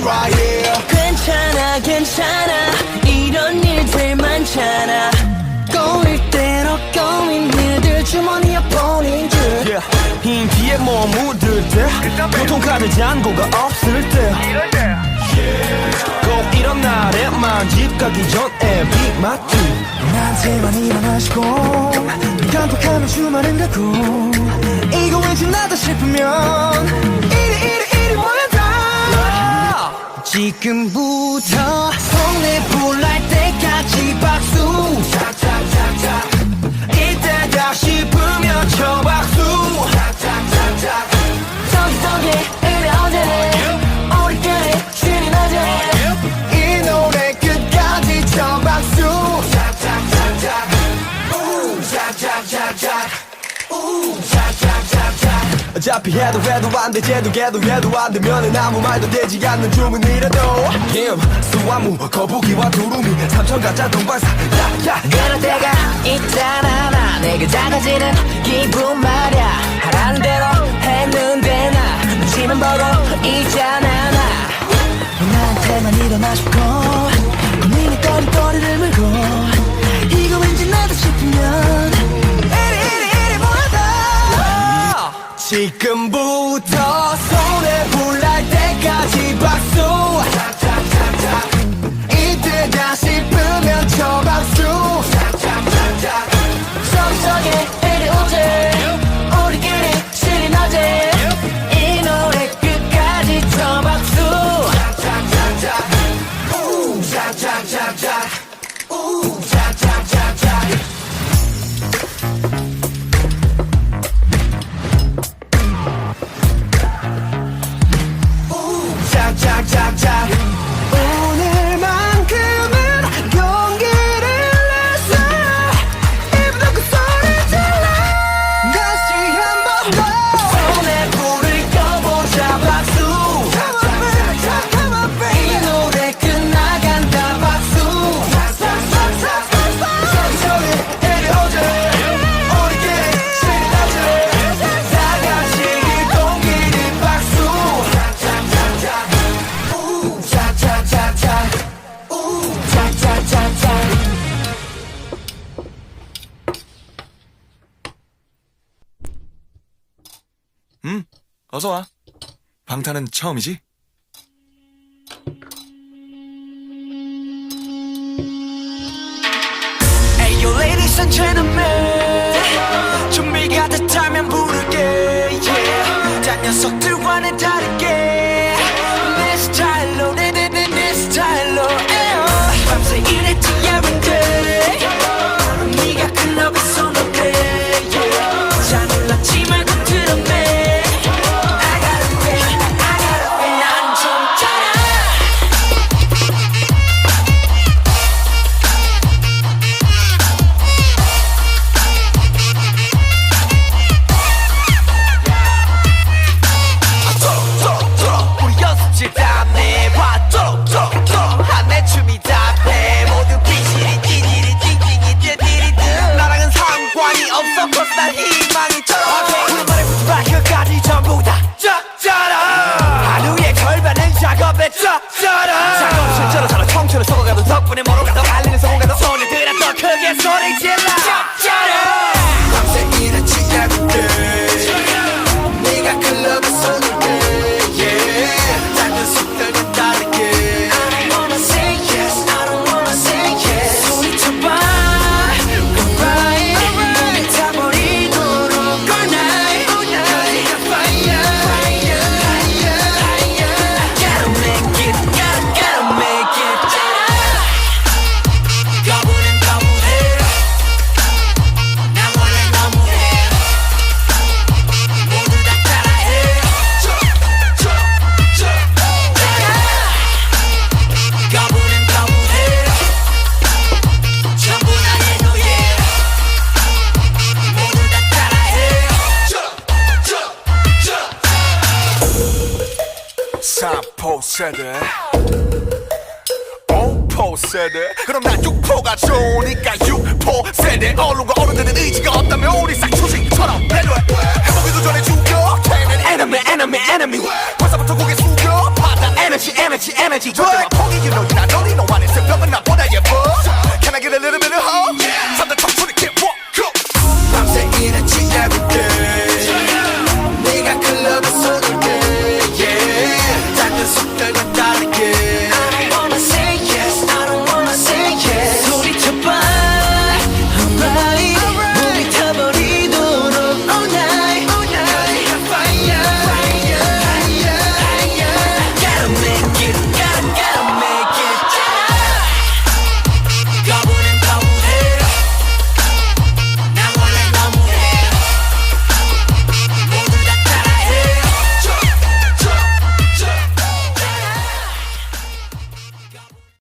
right here. 괜찮아 괜찮아 이런 일들 많잖아 꼬일 대로 꼬인 일들 주머니에 보낸 줄 yeah. 흰 뒤에 뭐 묻을 때 교통카드 잔고가 없을 때 꼭 이런 날에만 집 가기 전에 빅마트 나한테만 일어나시고 깜빡하면 주말은 가고 이거 왠지 나다 싶으면 이리 모여라 지금부터 손에 불날 때까지 박수 착착착착 이때다 싶으면 쳐 박수 착착착착 저기저기 이래어제 우리끼리 신이 나지 이 노래 끝까지 쳐 박수 착착착착 착착착착 착착착착 어차피 해도 안돼 쟤도 해도 안 되면은 아무 말도 되지 않는 주문이라도 김, 수화무, 거북이와 두루미 삼천가짜 동방사 야야 그럴 때가 있잖아 나 내가 작아지는 기분 말야 하라는 대로 했는데 나 눈치만 보고 있잖아 나 나한테만 일어나 싶고 고민이 거리를 물고 이거 왠지 나다 싶으면 이리 모여라 지금부터 손에 불날 때까지 박수 착착착착 이때다 싶으면 쳐 박수 착착착착 저기저기 이리 오지 우리끼리 신이 나지 이 노래 끝까지 쳐 박수 착착착착 착착착착 착착착착 착착착착 오늘만큼은 용기를 내서 입 닫고 소리 질러 다시 한 번 더 손에 불을 꺼보자 박수 Come on baby 이 노래 끝나간다 박수 저기 이리 오자 우리끼리 신이 나지 다같이 이 동길이 박수 차차차차 차차차차 차차차차 어서와. 방탄은 처음이지? Ayo ladies and gentlemen 준비가 됐다면 부를게 yeah. 딴 녀석들과는 다르게 내 스타일로 내 스타일로 yeah. 밤새 일했지 every day 네가 클럽에서 노래 yeah. 잘 놀랐지 말고 들었네 I gotta be 난 좀 짜라 우리 연습실 답네 봐 한내 춤이 답해 모두 비실이 찌질이 찡찡이 찌질이 나랑은 상관이 없어 cause 난 희망이처럼 우리 말해보지 혀까지 전부 다 쩍져라 하루의 절반은 작업에 쩍져라 작업실처럼 살아 청춘을 썩어가도 덕분에 멀어가도 알리는 성공가도 손에 들어 더 크게 소리 질러 쩍져라 밤새 일했지 everyday 네가 클럽에서 놀게 yeah. 딴 녀석들은 다르게 I don't wanna say yes I don't wanna say yes 소리쳐봐 Alright 타버리도록 all night 여기가 fire fire fire Gotta make it gotta make it 거부는 거부해 나 원래 너무해 모두 다 따라해 거부는 거부해 전부 다 내 노예 모두 다 따라해 3포 세대 5포 세대 그럼 난 6포가 좋으니까 6포 세대 언론과 어른들은 의지가 없다면 우리 싹초식처럼 배려해 해보기도 전에 죽여 걔는 enemy 벌써부터 고개 숙여 받아 에너지 에너지 절대만 포기 you know 난 어린 너 안에 새벽은 나